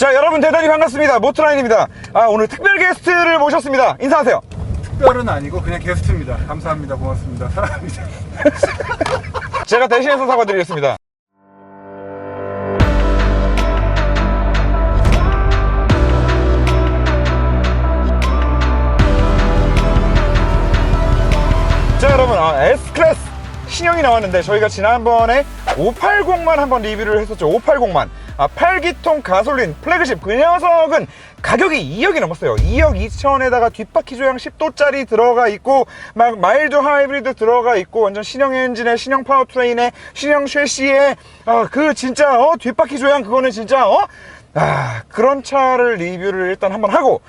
자, 여러분 대단히 반갑습니다. 모토라인입니다. 오늘 특별 게스트를 모셨습니다. 인사하세요. 특별은 아니고 그냥 게스트입니다. 감사합니다. 고맙습니다. 사랑합니다. 제가 대신해서 사과드리겠습니다. 자, 여러분, S클래스 신형이 나왔는데 저희가 지난번에 580만 한번 리뷰를 했었죠. 580만 8기통 가솔린 플래그십. 그 녀석은 가격이 2억이 넘었어요. 2억 2천에다가 뒷바퀴 조향 10도짜리 들어가 있고 막 마일드 하이브리드 들어가 있고 완전 신형 엔진에 신형 파워트레인에 신형 쉐시에 그 진짜 뒷바퀴 조향 그거는 진짜 그런 차를 리뷰를 일단 한번 하고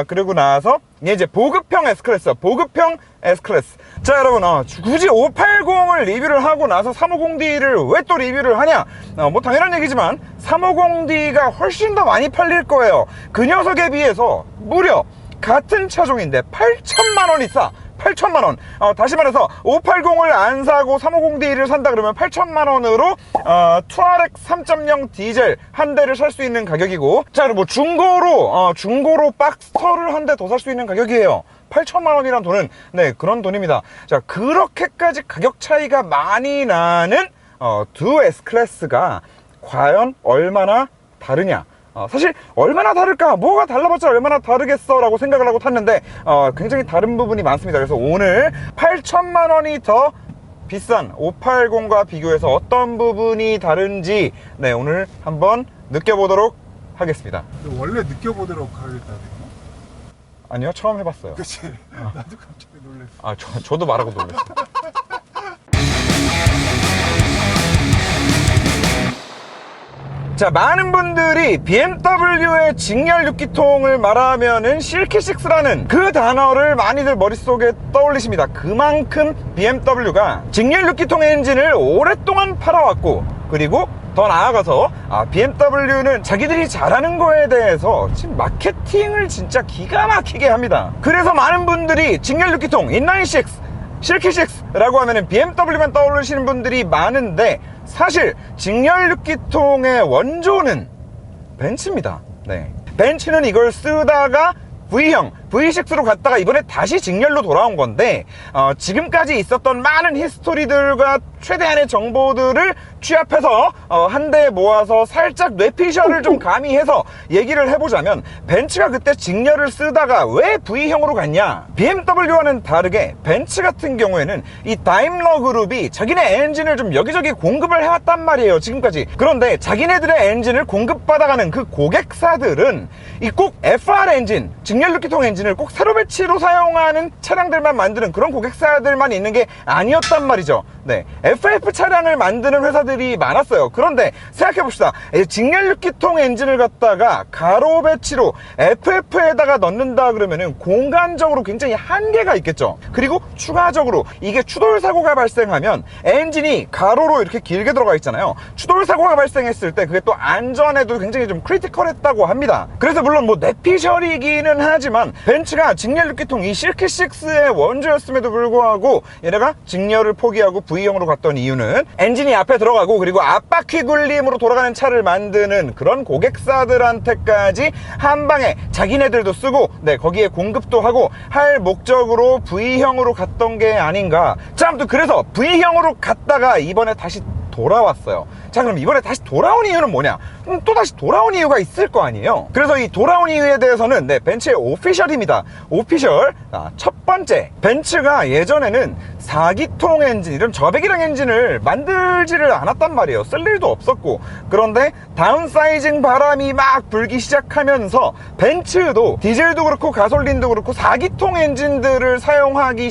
그리고 나서 이제 보급형 S클래스, 보급형 S클래스. 자, 여러분, 굳이 580을 리뷰를 하고 나서 350D를 왜 또 리뷰를 하냐? 뭐 당연한 얘기지만 350D가 훨씬 더 많이 팔릴 거예요. 그 녀석에 비해서 무려 같은 차종인데 8천만 원이 싸. 8천만 원. 다시 말해서 580을 안 사고 350D를 산다 그러면 8천만 원으로 투아렉 3.0 디젤 한 대를 살 수 있는 가격이고, 자, 뭐 중고로 박스터를 한 대 더 살 수 있는 가격이에요. 8천만 원이란 돈은 그런 돈입니다. 자, 그렇게까지 가격 차이가 많이 나는 두 S클래스가 과연 얼마나 다르냐? 사실 얼마나 다를까, 뭐가 달라봤자 얼마나 다르겠어 라고 생각을 하고 탔는데 굉장히 다른 부분이 많습니다. 그래서 오늘 8천만 원이 더 비싼 580과 비교해서 어떤 부분이 다른지 오늘 한번 느껴보도록 하겠습니다. 원래 느껴보도록 하겠다. 아니요, 처음 해봤어요. 그치? 나도 갑자기 놀랐어. 저도 말하고 놀랐어요. 자, 많은 분들이 BMW의 직렬 6기통을 말하면은 실키6라는 그 단어를 많이들 머릿속에 떠올리십니다. 그만큼 BMW가 직렬 6기통 엔진을 오랫동안 팔아왔고, 그리고 더 나아가서 BMW는 자기들이 잘하는 거에 대해서 지금 마케팅을 진짜 기가 막히게 합니다. 그래서 많은 분들이 직렬 6기통 인라인6, 실키6라고 하면은 BMW만 떠올리시는 분들이 많은데, 사실 직렬 6기통의 원조는 벤츠입니다. 벤츠는 이걸 쓰다가 V형, V6로 갔다가 이번에 다시 직렬로 돌아온 건데, 지금까지 있었던 많은 히스토리들과 최대한의 정보들을 취합해서 한 대 모아서 살짝 뇌피셜을 좀 가미해서 얘기를 해보자면, 벤츠가 그때 직렬을 쓰다가 왜 V형으로 갔냐? BMW와는 다르게 벤츠 같은 경우에는 이 다임러 그룹이 자기네 엔진을 좀 여기저기 공급을 해왔단 말이에요, 지금까지. 그런데 자기네들의 엔진을 공급받아가는 그 고객사들은 이 꼭 FR 엔진, 직렬 6기통 엔진을 꼭 세로 배치로 사용하는 차량들만 만드는 그런 고객사들만 있는 게 아니었단 말이죠. FF 차량을 만드는 회사들이 많았어요. 그런데 생각해봅시다. 직렬 6기통 엔진을 갖다가 가로 배치로 FF에다가 넣는다 그러면은 공간적으로 굉장히 한계가 있겠죠. 그리고 추가적으로 이게 추돌 사고가 발생하면 엔진이 가로로 이렇게 길게 들어가 있잖아요. 추돌 사고가 발생했을 때 그게 또 안전에도 굉장히 좀 크리티컬했다고 합니다. 그래서 물론 뭐 뇌피셜이기는 하지만 벤츠가 직렬 6기통 이 실키6의 원조였음에도 불구하고 얘네가 직렬을 포기하고 V형으로 갔던 이유는 엔진이 앞에 들어가고 그리고 앞바퀴 굴림으로 돌아가는 차를 만드는 그런 고객사들한테까지 한 방에 자기네들도 쓰고 거기에 공급도 하고 할 목적으로 V형으로 갔던 게 아닌가. 자, 아무튼 그래서 V형으로 갔다가 이번에 다시 돌아왔어요. 자, 그럼 이번에 다시 돌아온 이유는 뭐냐? 또 다시 돌아온 이유가 있을 거 아니에요. 그래서 이 돌아온 이유에 대해서는 벤츠의 오피셜입니다. 오피셜. 첫 번째, 벤츠가 예전에는 4기통 엔진, 이런 저배기량 엔진을 만들지를 않았단 말이에요. 쓸 일도 없었고. 그런데 다운사이징 바람이 막 불기 시작하면서 벤츠도 디젤도 그렇고 가솔린도 그렇고 4기통 엔진들을 사용하기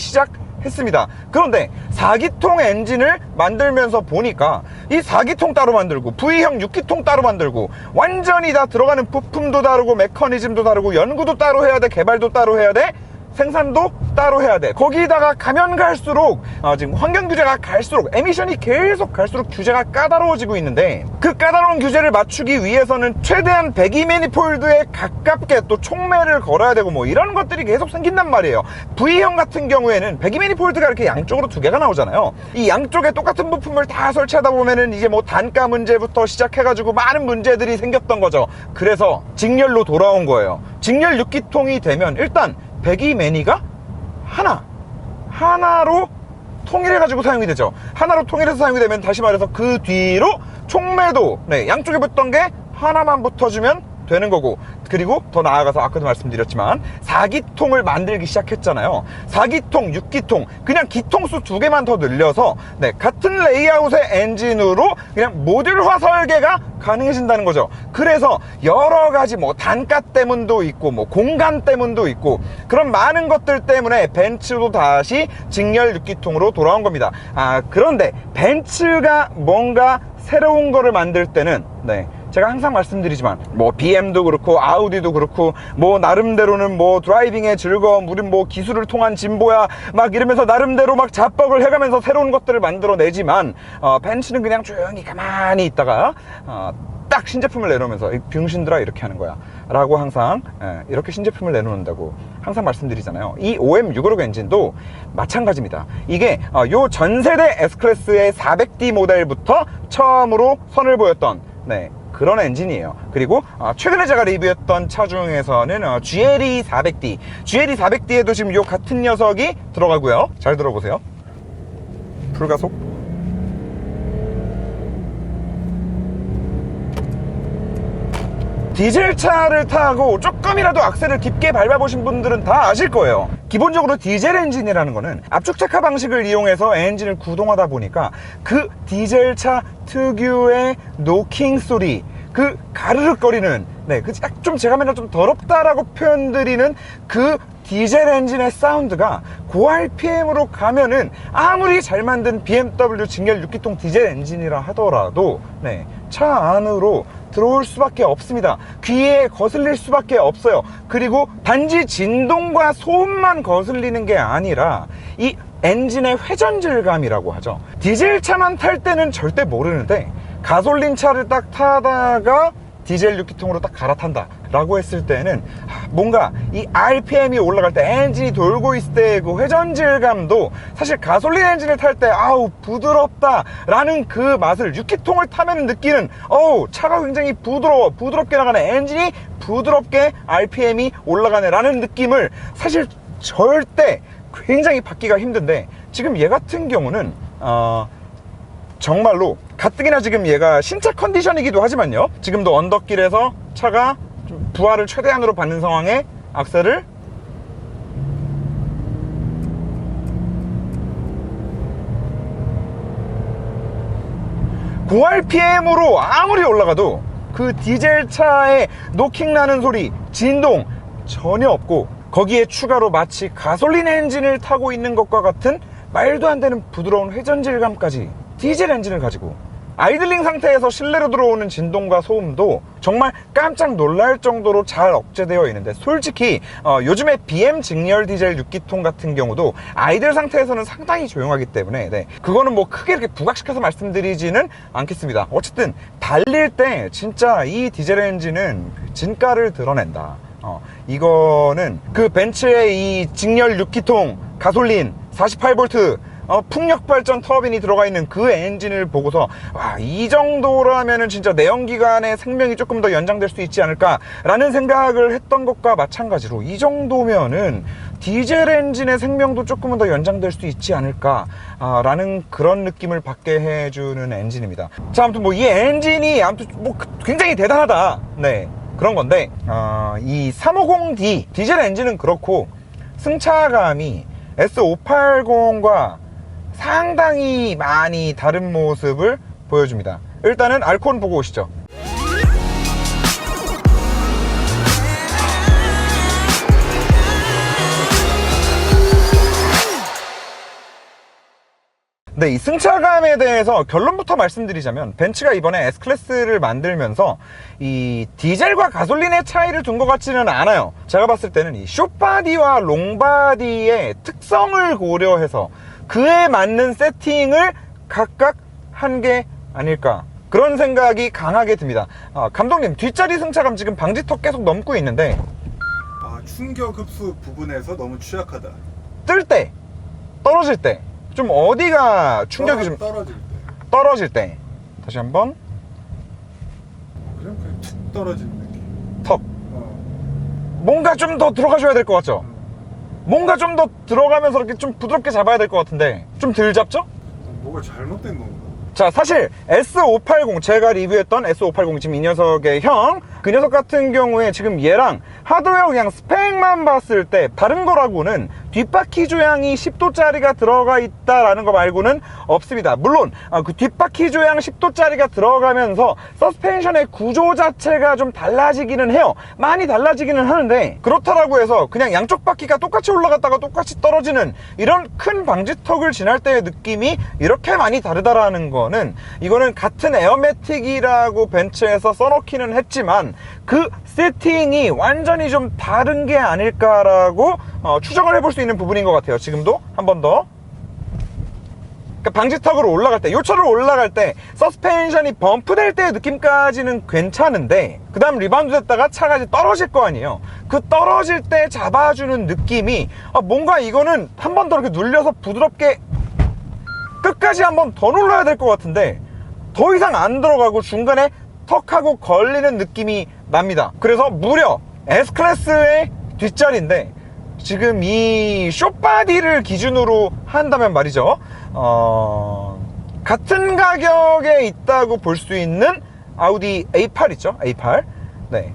했습니다. 그런데 4기통 엔진을 만들면서 보니까 이 4기통 따로 만들고 V형 6기통 따로 만들고 완전히 다 들어가는 부품도 다르고 메커니즘도 다르고 연구도 따로 해야 돼, 개발도 따로 해야 돼, 생산도 따로 해야 돼. 거기다가 가면 갈수록 지금 환경 규제가 갈수록 에미션이 계속 갈수록 규제가 까다로워지고 있는데, 그 까다로운 규제를 맞추기 위해서는 최대한 배기 매니폴드에 가깝게 또 촉매를 걸어야 되고 뭐 이런 것들이 계속 생긴단 말이에요. V형 같은 경우에는 배기 매니폴드가 이렇게 양쪽으로 두 개가 나오잖아요. 이 양쪽에 똑같은 부품을 다 설치하다 보면은 이제 뭐 단가 문제부터 시작해가지고 많은 문제들이 생겼던 거죠. 그래서 직렬로 돌아온 거예요. 직렬 6기통이 되면 일단 배기 매니가 하나로 통일해가지고 사용이 되죠. 하나로 통일해서 사용이 되면, 다시 말해서 그 뒤로 촉매도 양쪽에 붙던 게 하나만 붙어주면 되는 거고, 그리고 더 나아가서 아까도 말씀드렸지만 4기통을 만들기 시작했잖아요. 4기통, 6기통, 그냥 기통수 2개만 더 늘려서 같은 레이아웃의 엔진으로 그냥 모듈화 설계가 가능해진다는 거죠. 그래서 여러 가지 뭐 단가 때문도 있고 뭐 공간 때문도 있고 그런 많은 것들 때문에 벤츠도 다시 직렬 6기통으로 돌아온 겁니다. 그런데 벤츠가 뭔가 새로운 거를 만들 때는 제가 항상 말씀드리지만 뭐 BM도 그렇고 아우디도 그렇고 뭐 나름대로는 뭐 드라이빙의 즐거움, 우린 뭐 기술을 통한 진보야 막 이러면서 나름대로 막 자뻑을 해가면서 새로운 것들을 만들어내지만 벤츠는 그냥 조용히 가만히 있다가 딱 신제품을 내놓으면서 병신들아 이렇게 하는 거야 라고 항상 이렇게 신제품을 내놓는다고 항상 말씀드리잖아요. 이 OM656 엔진도 마찬가지입니다. 이게 요 전세대 S클래스의 400D 모델부터 처음으로 선을 보였던 그런 엔진이에요. 그리고 최근에 제가 리뷰했던 차 중에서는 GLE 400D, GLE 400D에도 지금 요 같은 녀석이 들어가고요. 잘 들어보세요. 풀가속. 디젤차를 타고 조금이라도 악셀을 깊게 밟아보신 분들은 다 아실 거예요. 기본적으로 디젤 엔진이라는 거는 압축착화 방식을 이용해서 엔진을 구동하다 보니까 그 디젤차 특유의 노킹 소리, 그 가르륵거리는 좀 제가 맨날 좀 더럽다라고 표현드리는 그 디젤 엔진의 사운드가 고RPM으로 가면은 아무리 잘 만든 BMW 직렬 6기통 디젤 엔진이라 하더라도 차 안으로 들어올 수밖에 없습니다. 귀에 거슬릴 수밖에 없어요. 그리고 단지 진동과 소음만 거슬리는 게 아니라 이 엔진의 회전 질감이라고 하죠. 디젤차만 탈 때는 절대 모르는데 가솔린 차를 딱 타다가 디젤 6기통으로 딱 갈아탄다 라고 했을 때는 뭔가 이 RPM이 올라갈 때, 엔진이 돌고 있을 때 그 회전 질감도 사실 가솔린 엔진을 탈 때 아우 부드럽다 라는 그 맛을 6기통을 타면 느끼는, 차가 굉장히 부드럽게 나가네, 엔진이 부드럽게 RPM이 올라가네 라는 느낌을 사실 절대 굉장히 받기가 힘든데, 지금 얘 같은 경우는 정말로 가뜩이나 지금 얘가 신차 컨디션이기도 하지만요, 지금도 언덕길에서 차가 좀 부하를 최대한으로 받는 상황에 악셀을 고RPM으로 아무리 올라가도 그 디젤차의 노킹 나는 소리, 진동 전혀 없고, 거기에 추가로 마치 가솔린 엔진을 타고 있는 것과 같은 말도 안 되는 부드러운 회전 질감까지 디젤 엔진을 가지고, 아이들링 상태에서 실내로 들어오는 진동과 소음도 정말 깜짝 놀랄 정도로 잘 억제되어 있는데, 솔직히 요즘에 BM 직렬 디젤 6기통 같은 경우도 아이들 상태에서는 상당히 조용하기 때문에 그거는 뭐 크게 이렇게 부각시켜서 말씀드리지는 않겠습니다. 어쨌든 달릴 때 진짜 이 디젤 엔진은 진가를 드러낸다. 이거는 그 벤츠의 이 직렬 6기통 가솔린 48V 풍력 발전 터빈이 들어가 있는 그 엔진을 보고서 이 정도라면은 진짜 내연기관의 생명이 조금 더 연장될 수 있지 않을까 라는 생각을 했던 것과 마찬가지로, 이 정도면은 디젤 엔진의 생명도 조금은 더 연장될 수 있지 않을까 라는 그런 느낌을 받게 해주는 엔진입니다. 자, 아무튼 뭐 이 엔진이 아무튼 뭐 굉장히 대단하다 그런 건데, 이 350D 디젤 엔진은 그렇고 승차감이 S580과 상당히 많이 다른 모습을 보여줍니다. 일단은 알콘 보고 오시죠. 네, 이 승차감에 대해서 결론부터 말씀드리자면 벤츠가 이번에 S클래스를 만들면서 이 디젤과 가솔린의 차이를 둔 것 같지는 않아요. 제가 봤을 때는 이 숏바디와 롱바디의 특성을 고려해서 그에 맞는 세팅을 각각 한 게 아닐까, 그런 생각이 강하게 듭니다. 감독님, 뒷자리 승차감 지금 방지턱 계속 넘고 있는데 충격 흡수 부분에서 너무 취약하다. 뜰 때, 떨어질 때 좀 어디가 충격이 좀 떨어질 때 다시 한번 그냥 툭 떨어지는 느낌. 턱. 뭔가 좀 더 들어가줘야 될 것 같죠? 뭔가 좀 더 들어가면서 이렇게 좀 부드럽게 잡아야 될 것 같은데 좀 덜 잡죠? 뭐가 잘못된 건가? 자, 사실 S580, 제가 리뷰했던 S580, 지금 이 녀석의 형, 그 녀석 같은 경우에 지금 얘랑 하드웨어 그냥 스펙만 봤을 때 다른 거라고는 뒷바퀴 조향이 10도짜리가 들어가 있다라는 거 말고는 없습니다. 물론 그 뒷바퀴 조향 10도짜리가 들어가면서 서스펜션의 구조 자체가 좀 달라지기는 해요. 많이 달라지기는 하는데, 그렇다라고 해서 그냥 양쪽 바퀴가 똑같이 올라갔다가 똑같이 떨어지는 이런 큰 방지턱을 지날 때의 느낌이 이렇게 많이 다르다라는 거는, 이거는 같은 에어매틱이라고 벤츠에서 써놓기는 했지만 그 세팅이 완전히 좀 다른 게 아닐까라고 추정을 해볼 수 있는 부분인 것 같아요. 지금도 한 번 더, 그러니까 방지턱으로 올라갈 때, 요철로 올라갈 때 서스펜션이 범프될 때의 느낌까지는 괜찮은데, 그 다음 리바운드 됐다가 차가 이제 떨어질 거 아니에요. 그 떨어질 때 잡아주는 느낌이 뭔가 이거는 한 번 더 이렇게 눌려서 부드럽게 끝까지 한 번 더 눌러야 될 것 같은데 더 이상 안 들어가고 중간에 턱하고 걸리는 느낌이 납니다. 그래서 무려 S클래스의 뒷자리인데, 지금 이 숏바디를 기준으로 한다면 말이죠, 같은 가격에 있다고 볼 수 있는 아우디 A8 있죠? A8. 네,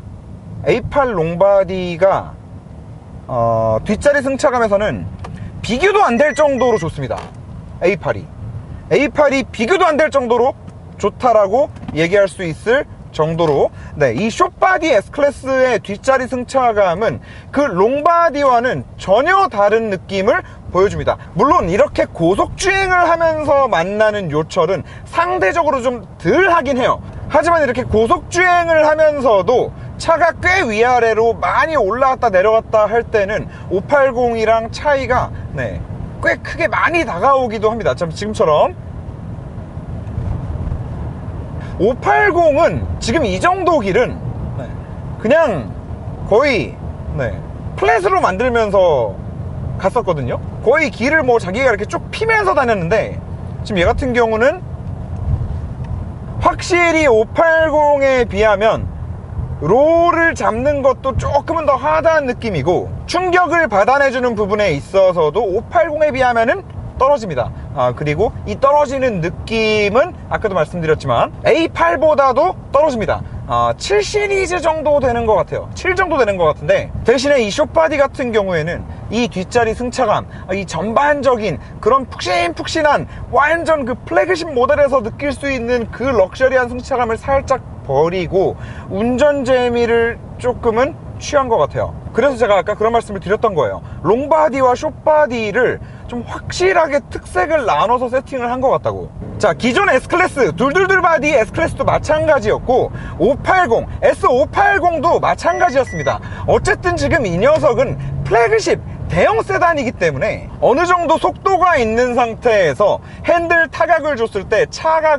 A8 롱바디가 뒷자리 승차감에서는 비교도 안 될 정도로 좋습니다. A8이 비교도 안 될 정도로 좋다라고 얘기할 수 있을 정도로, 네, 이 숏바디 S클래스의 뒷자리 승차감은 그 롱바디와는 전혀 다른 느낌을 보여줍니다. 물론 이렇게 고속주행을 하면서 만나는 요철은 상대적으로 좀 덜 하긴 해요. 하지만 이렇게 고속주행을 하면서도 차가 꽤 위아래로 많이 올라갔다 내려갔다 할 때는 580이랑 차이가 꽤 크게 많이 다가오기도 합니다. 지금처럼 580은 지금 이 정도 길은 그냥 거의 플랫으로 만들면서 갔었거든요. 거의 길을 뭐 자기가 이렇게 쭉 피면서 다녔는데, 지금 얘 같은 경우는 확실히 580에 비하면 롤을 잡는 것도 조금은 더 하드한 느낌이고, 충격을 받아내주는 부분에 있어서도 580에 비하면은 떨어집니다. 그리고 이 떨어지는 느낌은 아까도 말씀드렸지만 A8보다도 떨어집니다. 7 시리즈 정도 되는 것 같아요. 7 정도 되는 것 같은데, 대신에 이 숏바디 같은 경우에는 이 뒷자리 승차감, 이 전반적인 그런 푹신푹신한 완전 그 플래그십 모델에서 느낄 수 있는 그 럭셔리한 승차감을 살짝 버리고 운전 재미를 조금은 취한 것 같아요. 그래서 제가 아까 그런 말씀을 드렸던 거예요. 롱바디와 숏바디를 좀 확실하게 특색을 나눠서 세팅을 한 것 같다고. 자, 기존 S클래스, 둘둘둘 바디 S클래스도 마찬가지였고, 580, S580도 마찬가지였습니다. 어쨌든 지금 이 녀석은 플래그십 대형 세단이기 때문에 어느 정도 속도가 있는 상태에서 핸들 타격을 줬을 때 차가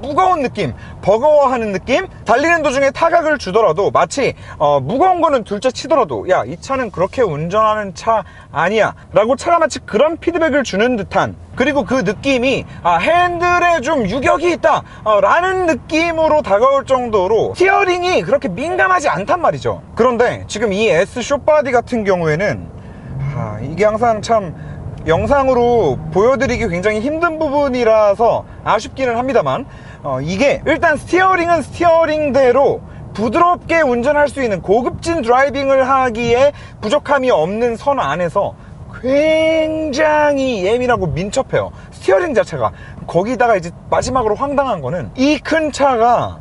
무거운 느낌, 버거워하는 느낌, 달리는 도중에 타격을 주더라도 마치 무거운 거는 둘째 치더라도 야, 이 차는 그렇게 운전하는 차 아니야 라고 차가 마치 그런 피드백을 주는 듯한, 그리고 그 느낌이 핸들에 좀 유격이 있다 라는 느낌으로 다가올 정도로 스티어링이 그렇게 민감하지 않단 말이죠. 그런데 지금 이 S 숏바디 같은 경우에는 이게 항상 참 영상으로 보여드리기 굉장히 힘든 부분이라서 아쉽기는 합니다만, 이게 일단 스티어링은 스티어링대로 부드럽게 운전할 수 있는 고급진 드라이빙을 하기에 부족함이 없는 선 안에서 굉장히 예민하고 민첩해요, 스티어링 자체가. 거기다가 이제 마지막으로 황당한 거는 이 큰 차가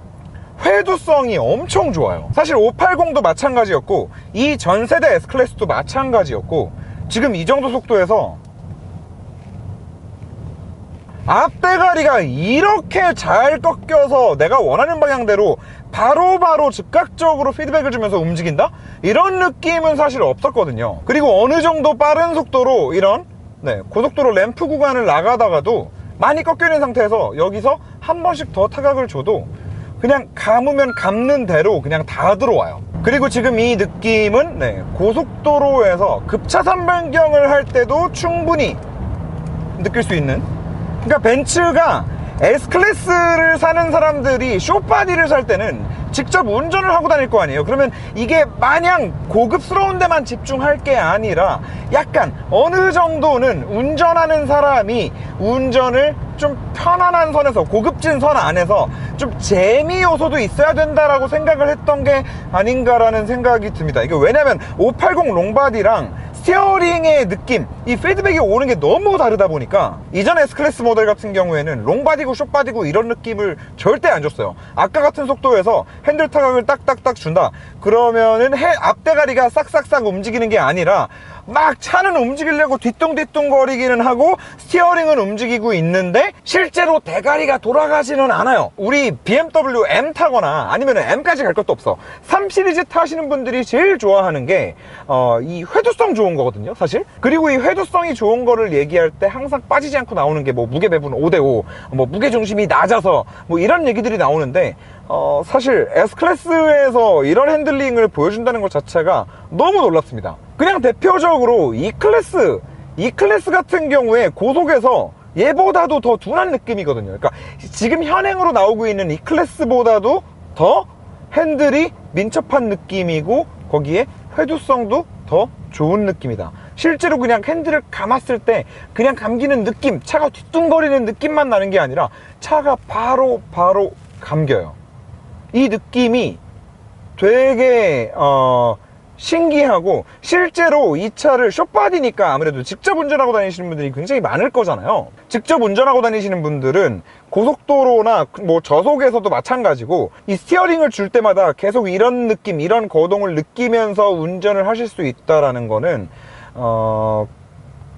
회두성이 엄청 좋아요. 사실 580도 마찬가지였고, 이 전세대 S클래스도 마찬가지였고, 지금 이 정도 속도에서 앞대가리가 이렇게 잘 꺾여서 내가 원하는 방향대로 바로바로 즉각적으로 피드백을 주면서 움직인다? 이런 느낌은 사실 없었거든요. 그리고 어느 정도 빠른 속도로 이런 고속도로 램프 구간을 나가다가도 많이 꺾여 있는 상태에서 여기서 한 번씩 더 타각을 줘도 그냥 감으면 감는 대로 그냥 다 들어와요. 그리고 지금 이 느낌은 고속도로에서 급차선 변경을 할 때도 충분히 느낄 수 있는, 그러니까 벤츠가 S클래스를 사는 사람들이 쇼바디를 살 때는 직접 운전을 하고 다닐 거 아니에요. 그러면 이게 마냥 고급스러운 데만 집중할 게 아니라 약간 어느 정도는 운전하는 사람이 운전을 좀 편안한 선에서, 고급진 선 안에서 좀 재미 요소도 있어야 된다라고 생각을 했던 게 아닌가라는 생각이 듭니다. 이게 왜냐면 580 롱바디랑 스티어링의 느낌, 이 피드백이 오는 게 너무 다르다 보니까 이전 S클래스 모델 같은 경우에는 롱바디고 숏바디고 이런 느낌을 절대 안 줬어요. 아까 같은 속도에서 핸들 타각을 딱딱딱 준다 그러면은 앞대가리가 싹싹싹 움직이는 게 아니라 막 차는 움직이려고 뒤뚱뒤뚱 거리기는 하고 스티어링은 움직이고 있는데 실제로 대가리가 돌아가지는 않아요. 우리 BMW M 타거나 아니면 M까지 갈 것도 없어. 3 시리즈 타시는 분들이 제일 좋아하는 게 이 회두성 좋은 거거든요, 사실. 그리고 이 회두성이 좋은 거를 얘기할 때 항상 빠지지 않고 나오는 게 뭐 무게 배분 5대5, 뭐 무게 중심이 낮아서 뭐 이런 얘기들이 나오는데 사실 S클래스에서 이런 핸들링을 보여준다는 것 자체가 너무 놀랍습니다. 그냥 대표적으로 E클래스 같은 경우에 고속에서 얘보다도 더 둔한 느낌이거든요. 그러니까 지금 현행으로 나오고 있는 E클래스보다도 더 핸들이 민첩한 느낌이고 거기에 회두성도 더 좋은 느낌이다. 실제로 그냥 핸들을 감았을 때 그냥 감기는 느낌, 차가 뒤뚱거리는 느낌만 나는 게 아니라 차가 바로 감겨요. 이 느낌이 되게 신기하고, 실제로 이 차를 숏바디니까 아무래도 직접 운전하고 다니시는 분들이 굉장히 많을 거잖아요. 직접 운전하고 다니시는 분들은 고속도로나 뭐 저속에서도 마찬가지고 이 스티어링을 줄 때마다 계속 이런 느낌, 이런 거동을 느끼면서 운전을 하실 수 있다라는 거는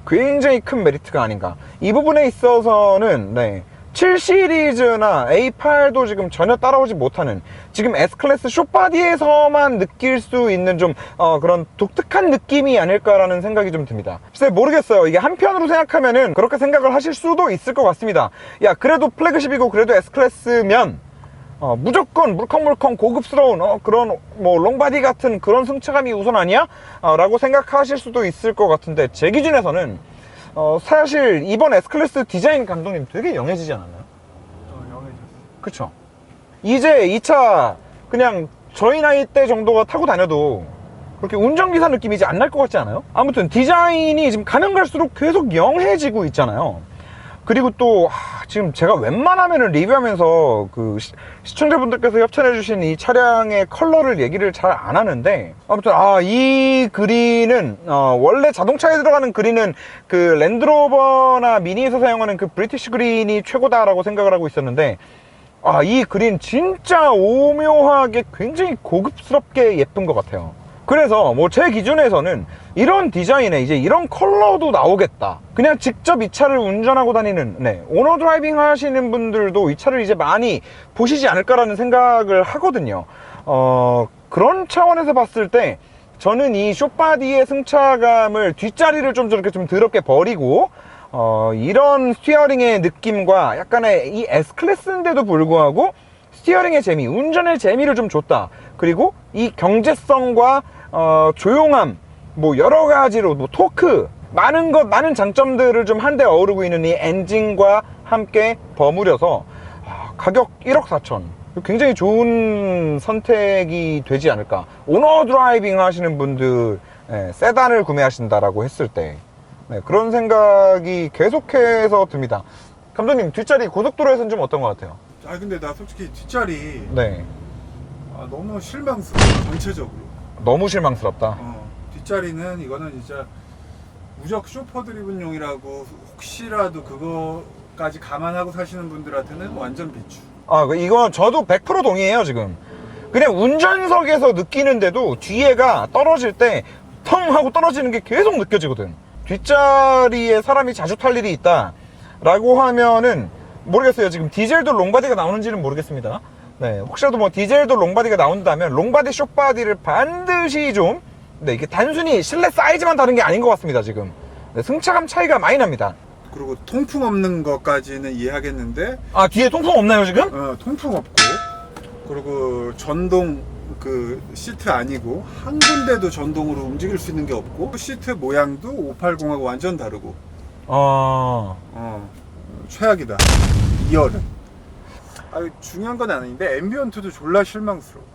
굉장히 큰 메리트가 아닌가. 이 부분에 있어서는 7 시리즈나 A8도 지금 전혀 따라오지 못하는, 지금 S클래스 숏바디에서만 느낄 수 있는 좀 그런 독특한 느낌이 아닐까라는 생각이 좀 듭니다. 글쎄 모르겠어요. 이게 한편으로 생각하면은 그렇게 생각을 하실 수도 있을 것 같습니다. 야, 그래도 플래그십이고 그래도 S클래스면 무조건 물컹물컹 고급스러운 그런 뭐 롱바디 같은 그런 승차감이 우선 아니야? 라고 생각하실 수도 있을 것 같은데, 제 기준에서는 사실 이번 S클래스 디자인 감독님 되게 영해지지 않았나요? 영해졌어. 그쵸? 이제 이 차 그냥 저희 나이 때 정도가 타고 다녀도 그렇게 운전기사 느낌이 이제 안 날 것 같지 않아요? 아무튼 디자인이 지금 가면 갈수록 계속 영해지고 있잖아요. 그리고 또 지금 제가 웬만하면 리뷰하면서 그 시청자분들께서 협찬해주신 이 차량의 컬러를 얘기를 잘 안 하는데, 아무튼 이 그린은 원래 자동차에 들어가는 그린은 그 랜드로버나 미니에서 사용하는 그 브리티시 그린이 최고다라고 생각을 하고 있었는데, 이 그린 진짜 오묘하게 굉장히 고급스럽게 예쁜 것 같아요. 그래서 뭐 제 기준에서는 이런 디자인에 이제 이런 컬러도 나오겠다. 그냥 직접 이 차를 운전하고 다니는 오너 드라이빙 하시는 분들도 이 차를 이제 많이 보시지 않을까라는 생각을 하거든요. 그런 차원에서 봤을 때 저는 이 숏바디의 승차감을 뒷자리를 좀 저렇게 좀 더럽게 버리고 이런 스티어링의 느낌과 약간의 이 S클래스인데도 불구하고 스티어링의 재미, 운전의 재미를 좀 줬다. 그리고 이 경제성과 조용함, 뭐 여러 가지로 뭐 토크, 많은 장점들을 좀 한데 어우르고 있는 이 엔진과 함께 버무려서 가격 1억 4천, 굉장히 좋은 선택이 되지 않을까. 오너 드라이빙 하시는 분들, 세단을 구매하신다라고 했을 때 그런 생각이 계속해서 듭니다. 감독님, 뒷자리 고속도로에서는 좀 어떤 것 같아요? 근데 나 솔직히 뒷자리 너무 실망스러워. 전체적으로 너무 실망스럽다. 뒷자리는 이거는 진짜 무적 슈퍼 드리븐용이라고 혹시라도 그거까지 감안하고 사시는 분들한테는 완전 비추. 이건 저도 100% 동의해요. 지금 그냥 운전석에서 느끼는데도 뒤에가 떨어질 때 텅 하고 떨어지는 게 계속 느껴지거든. 뒷자리에 사람이 자주 탈 일이 있다, 라고 하면은 모르겠어요. 지금 디젤도 롱바디가 나오는지는 모르겠습니다. 네, 혹시라도 뭐 디젤도 롱바디가 나온다면 롱바디 숏바디를 반드시 좀, 네, 이게 단순히 실내 사이즈만 다른 게 아닌 것 같습니다. 지금 네, 승차감 차이가 많이 납니다. 그리고 통풍 없는 것까지는 이해하겠는데, 뒤에 통풍 없나요 지금? 통풍 없고, 그리고 전동 그 시트 아니고 한 군데도 전동으로 움직일 수 있는 게 없고, 시트 모양도 580하고 완전 다르고, 최악이다. 2열은. 중요한 건 아닌데 앰비언트도 졸라 실망스러워.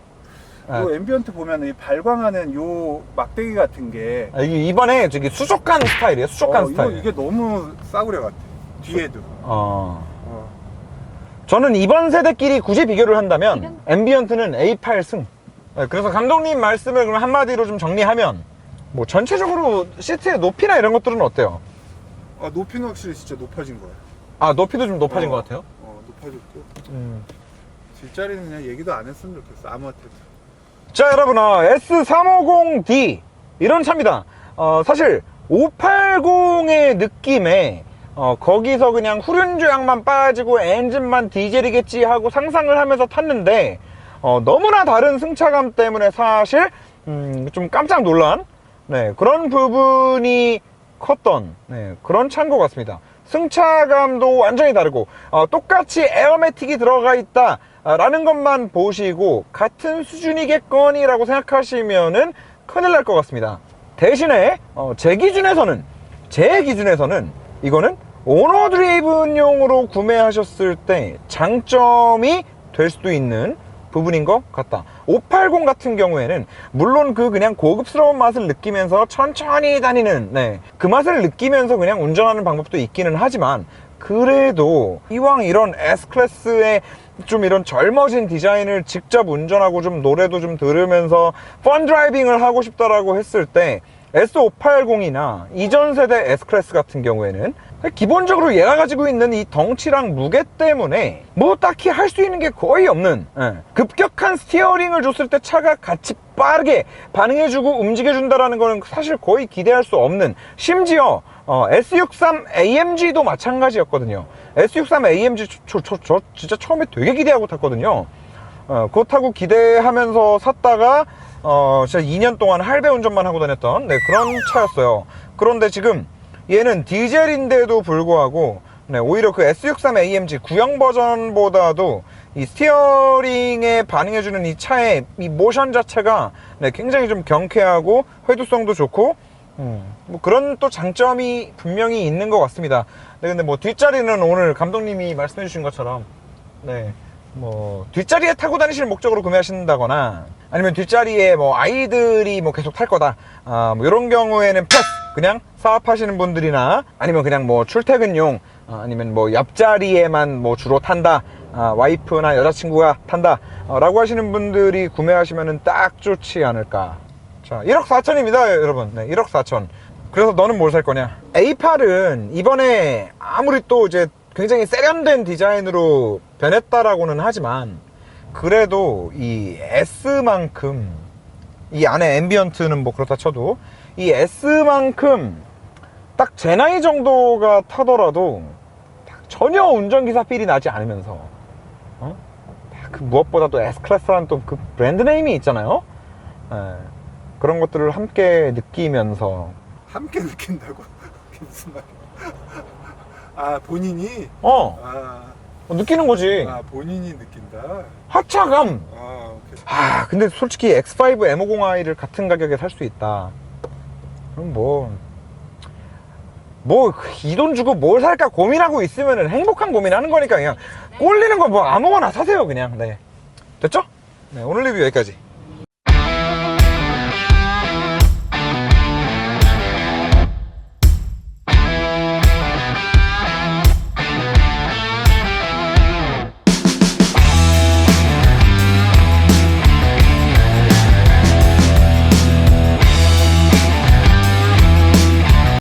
요 앰비언트 보면 이 발광하는 요 막대기 같은 게 이게 이번에 저기 수족관 스타일이에요. 수족관 스타일. 이게 너무 싸구려 같아. 뒤에도. 저는 이번 세대끼리 굳이 비교를 한다면 앰비언트는 A8 승. 네, 그래서 감독님 말씀을 그럼 한마디로 좀 정리하면 뭐 전체적으로 시트의 높이나 이런 것들은 어때요? 높이는 확실히 진짜 높아진 거야. 높이도 좀 높아진 것 같아요? 높아졌고. 뒷자리는 그냥 얘기도 안 했으면 좋겠어. 아무한테도. 자, 여러분, S350D 이런 차입니다. 사실 580의 느낌에 거기서 그냥 후륜조약만 빠지고 엔진만 디젤이겠지 하고 상상을 하면서 탔는데 너무나 다른 승차감 때문에 사실 좀 깜짝 놀란 그런 부분이 컸던 그런 차인 것 같습니다. 승차감도 완전히 다르고 똑같이 에어매틱이 들어가 있다 라는 것만 보시고 같은 수준이겠거니 라고 생각하시면은 큰일 날 것 같습니다. 대신에 제 기준에서는 이거는 오너 드리븐용으로 구매하셨을 때 장점이 될 수도 있는 부분인 것 같다. 580 같은 경우에는 물론 그냥 고급스러운 맛을 느끼면서 천천히 다니는 그 맛을 느끼면서 그냥 운전하는 방법도 있기는 하지만, 그래도 이왕 이런 S클래스의 좀 이런 젊어진 디자인을 직접 운전하고 좀 노래도 좀 들으면서 펀 드라이빙을 하고 싶다라고 했을 때 S580이나 이전 세대 S클래스 같은 경우에는 기본적으로 얘가 가지고 있는 이 덩치랑 무게 때문에 뭐 딱히 할 수 있는 게 거의 없는, 급격한 스티어링을 줬을 때 차가 같이 빠르게 반응해주고 움직여준다라는 거는 사실 거의 기대할 수 없는, 심지어 S63 AMG도 마찬가지였거든요. S63 AMG 저 진짜 처음에 되게 기대하고 탔거든요. 그거 타고 기대하면서 샀다가 진짜 2년 동안 할배 운전만 하고 다녔던 그런 차였어요. 그런데 지금 얘는 디젤인데도 불구하고 오히려 그 S63 AMG 구형 버전보다도 이 스티어링에 반응해주는 이 차의 이 모션 자체가 굉장히 좀 경쾌하고 회두성도 좋고 뭐 그런 또 장점이 분명히 있는 것 같습니다. 근데 뭐 뒷자리는 오늘 감독님이 말씀해 주신 것처럼 뭐 뒷자리에 타고 다니실 목적으로 구매하신다거나 아니면 뒷자리에 뭐 아이들이 뭐 계속 탈 거다 뭐 이런 경우에는 패스, 그냥 사업하시는 분들이나 아니면 그냥 뭐 출퇴근용 아니면 뭐 옆자리에만 뭐 주로 탄다, 와이프나 여자친구가 탄다 라고 하시는 분들이 구매하시면은 딱 좋지 않을까. 자, 1억 4천입니다 여러분. 1억 4천. 그래서 너는 뭘 살 거냐? A8은 이번에 아무리 또 이제 굉장히 세련된 디자인으로 변했다라고는 하지만 그래도 이 S만큼, 이 안에 앰비언트는 뭐 그렇다 쳐도 이 S만큼 딱 제 나이 정도가 타더라도 전혀 운전기사 필이 나지 않으면서 그 무엇보다도 S클래스라는 또 그 브랜드 네임이 있잖아요. 그런 것들을 함께 느끼면서. 함께 느낀다고? 무슨 말이야? 본인이? 느끼는 거지. 본인이 느낀다? 하차감. 오케이. 근데 솔직히 X5 M50i를 같은 가격에 살 수 있다. 그럼 이 돈 주고 뭘 살까 고민하고 있으면은 행복한 고민하는 거니까 그냥 꼴리는 거 뭐 아무거나 사세요 그냥. 됐죠? 오늘 리뷰 여기까지.